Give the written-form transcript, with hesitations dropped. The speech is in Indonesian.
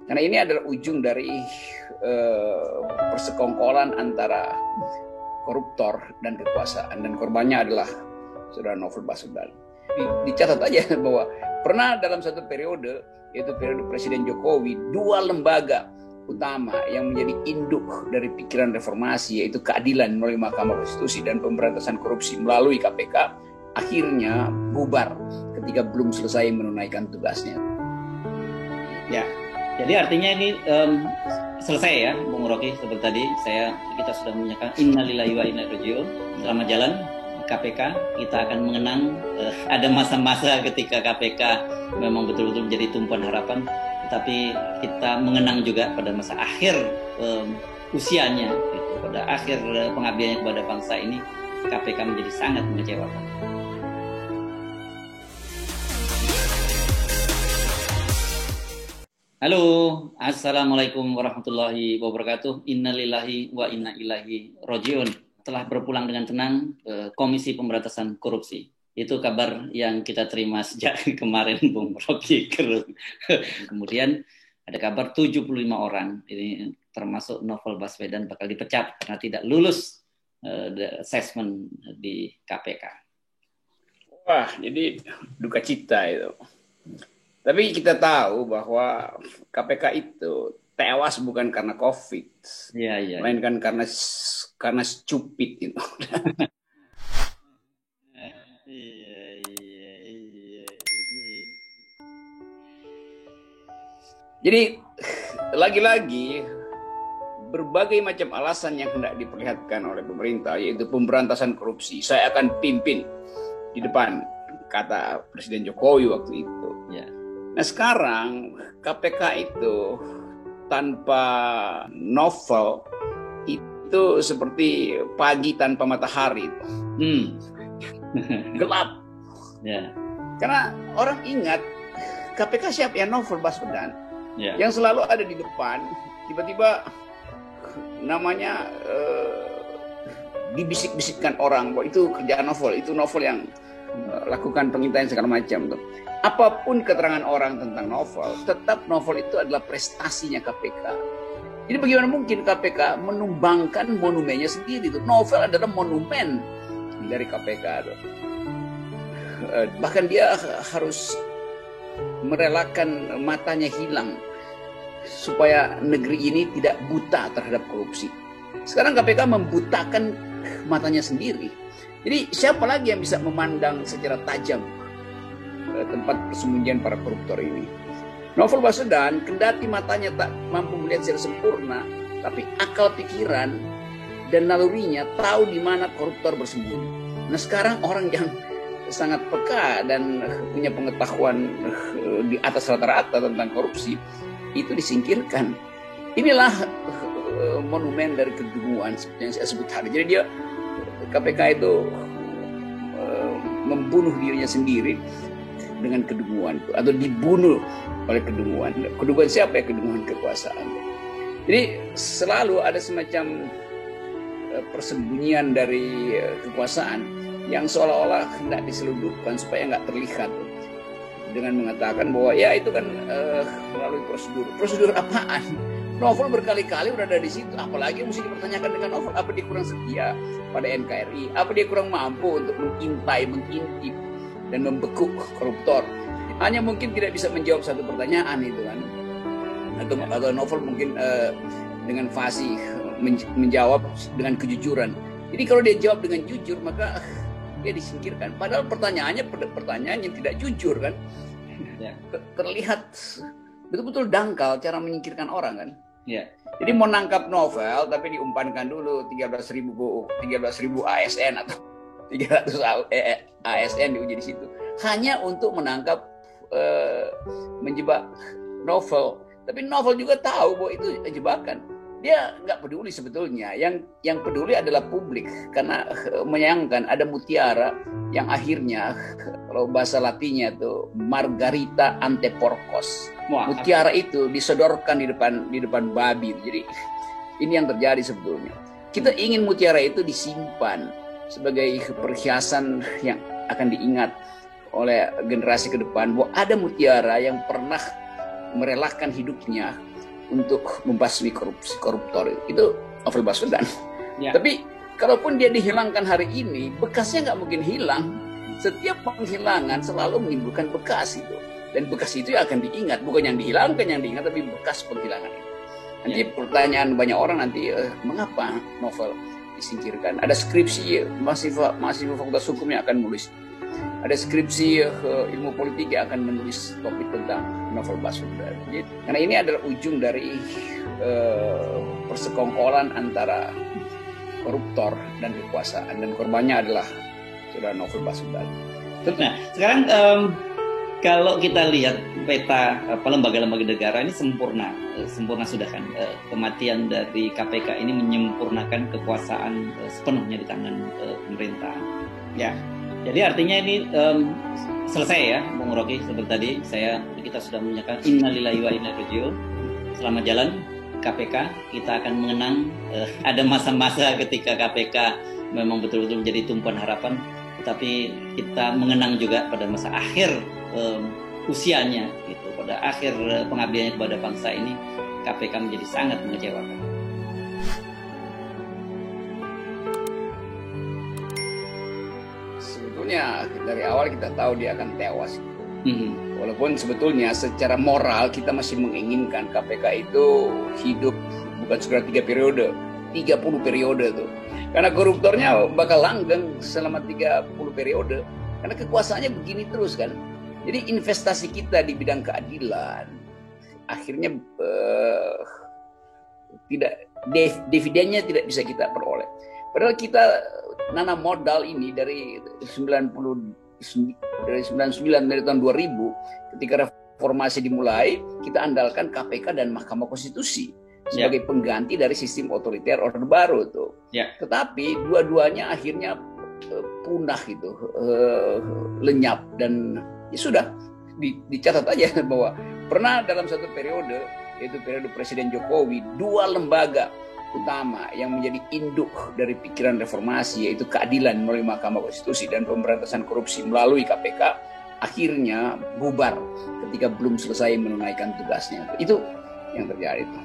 Karena ini adalah ujung dari persekongkolan antara koruptor dan kekuasaan, dan korbannya adalah Saudara Novel Baswedan. Dicatat aja bahwa pernah dalam satu periode, yaitu periode Presiden Jokowi, dua lembaga utama yang menjadi induk dari pikiran reformasi, yaitu keadilan melalui Mahkamah Konstitusi dan pemberantasan korupsi melalui KPK, akhirnya bubar ketika belum selesai menunaikan tugasnya. Ya, jadi artinya ini selesai ya, Bung Rocky. Seperti tadi kita sudah menyatakan innalillahi wa inna ilaihi raji'un. Selamat jalan KPK. Kita akan mengenang ada masa-masa ketika KPK memang betul-betul menjadi tumpuan harapan, tapi kita mengenang juga pada masa akhir usianya, gitu. Pada akhir pengabdiannya kepada bangsa ini, KPK menjadi sangat mengecewakan. Halo, assalamualaikum warahmatullahi wabarakatuh. Innalillahi wa inna ilaihi raji'un. Telah berpulang dengan tenang Komisi Pemberantasan Korupsi. Itu kabar yang kita terima sejak kemarin, Bung Rocky. Kemudian ada kabar 75 orang, ini termasuk Novel Baswedan, bakal dipecat karena tidak lulus assessment di KPK. Wah, jadi duka cita itu. Tapi kita tahu bahwa KPK itu tewas bukan karena COVID, melainkan karena stupid itu. Jadi lagi-lagi berbagai macam alasan yang hendak diperlihatkan oleh pemerintah, yaitu pemberantasan korupsi. Saya akan pimpin di depan, kata Presiden Jokowi waktu itu. Ya. Nah sekarang KPK itu tanpa Novel itu seperti pagi tanpa matahari. Gelap. Ya. Karena orang ingat KPK siapa ya? Novel Baswedan. Ya. Yang selalu ada di depan, tiba-tiba namanya dibisik-bisikkan orang bahwa itu kerjaan Novel, itu Novel yang lakukan pengintaian segala macam tuh. Apapun keterangan orang tentang Novel, tetap Novel itu adalah prestasinya KPK. Jadi bagaimana mungkin KPK menumbangkan monumennya sendiri tuh? Novel adalah monumen dari KPK tuh. Bahkan dia harus merelakan matanya hilang supaya negeri ini tidak buta terhadap korupsi. Sekarang KPK membutakan matanya sendiri. Jadi siapa lagi yang bisa memandang secara tajam tempat persembunyian para koruptor ini? Novel Baswedan, kendati matanya tak mampu melihat secara sempurna, tapi akal pikiran dan nalurinya tahu di mana koruptor bersembunyi. Nah sekarang orang yang sangat peka dan punya pengetahuan di atas rata-rata tentang korupsi itu disingkirkan. Inilah monumen dari kedunguan yang saya sebut tadi. Jadi dia KPK itu membunuh dirinya sendiri dengan kedunguan atau dibunuh oleh kedunguan. Kedunguan siapa ya? Kedunguan kekuasaan. Jadi selalu ada semacam persembunyian dari kekuasaan yang seolah-olah hendak diselundupkan supaya nggak terlihat, dengan mengatakan bahwa ya itu kan melalui prosedur apaan? Novel berkali-kali udah ada di situ, apalagi mesti dipertanyakan dengan Novel. Apa dia kurang setia pada NKRI? Apa dia kurang mampu untuk mengintai, mengintip dan membekuk koruptor? Hanya mungkin tidak bisa menjawab satu pertanyaan itu kan, atau Novel mungkin dengan fasih menjawab dengan kejujuran. Jadi kalau dia jawab dengan jujur maka dia disingkirkan. Padahal pertanyaannya pertanyaan yang tidak jujur kan. Ya. Terlihat betul-betul dangkal cara menyingkirkan orang kan. Ya. Jadi mau nangkap Novel tapi diumpankan dulu 13.000 ASN atau 300 ASN diuji di situ hanya untuk menangkap menjebak Novel. Tapi Novel juga tahu bahwa itu jebakan. Dia nggak peduli sebetulnya. Yang peduli adalah publik, karena menyayangkan ada mutiara yang akhirnya kalau bahasa Latinnya itu Margarita Anteporcos. Mutiara itu disodorkan di depan babi. Jadi ini yang terjadi sebetulnya. Kita ingin mutiara itu disimpan sebagai perhiasan yang akan diingat oleh generasi ke depan bahwa ada mutiara yang pernah merelakan hidupnya untuk membasmi koruptor itu Novel Baswedan. Ya. Tapi kalaupun dia dihilangkan hari ini, bekasnya nggak mungkin hilang. Setiap penghilangan selalu menimbulkan bekas itu. Dan bekas itu akan diingat, bukan yang dihilangkan yang diingat, tapi bekas penghilangan itu. Nanti pertanyaan banyak orang nanti, mengapa novel disingkirkan? Ada skripsi mahasiswa fakultas hukum yang akan menulis. Ada skripsi ilmu politik yang akan menulis topik tentang Novel Baswedan. Karena ini adalah ujung dari persekongkolan antara koruptor dan kekuasaan, dan korbannya adalah saudara Novel Baswedan. Nah, sekarang kalau kita lihat peta lembaga-lembaga negara ini sempurna sudah kan. Kematian dari KPK ini menyempurnakan kekuasaan sepenuhnya di tangan pemerintah. Ya. Jadi artinya ini selesai ya, Bung Rocky. Seperti tadi kita sudah menyatakan innalillahi wa inna ilaihi raji'un. Selamat jalan KPK. Kita akan mengenang ada masa-masa ketika KPK memang betul-betul menjadi tumpuan harapan, tetapi kita mengenang juga pada masa akhir usianya gitu. Pada akhir pengabdiannya kepada bangsa ini, KPK menjadi sangat mengecewakan. Dari awal kita tahu dia akan tewas. Walaupun sebetulnya secara moral kita masih menginginkan KPK itu hidup bukan sekedar 3 periode, 30 periode tuh. Karena koruptornya bakal langgeng selama 30 periode. Karena kekuasaannya begini terus kan. Jadi investasi kita di bidang keadilan akhirnya dividennya tidak bisa kita peroleh. Padahal kita nanam modal ini dari 99 dari tahun 2000 ketika reformasi dimulai, kita andalkan KPK dan Mahkamah Konstitusi sebagai pengganti dari sistem otoriter Orde Baru tuh. Tetapi dua-duanya akhirnya punah gitu, lenyap, dan ya sudah dicatat aja bahwa pernah dalam satu periode, yaitu periode Presiden Jokowi, 2 lembaga utama yang menjadi induk dari pikiran reformasi, yaitu keadilan melalui Mahkamah Konstitusi dan pemberantasan korupsi melalui KPK, akhirnya bubar ketika belum selesai menunaikan tugasnya. Itu yang terjadi itu.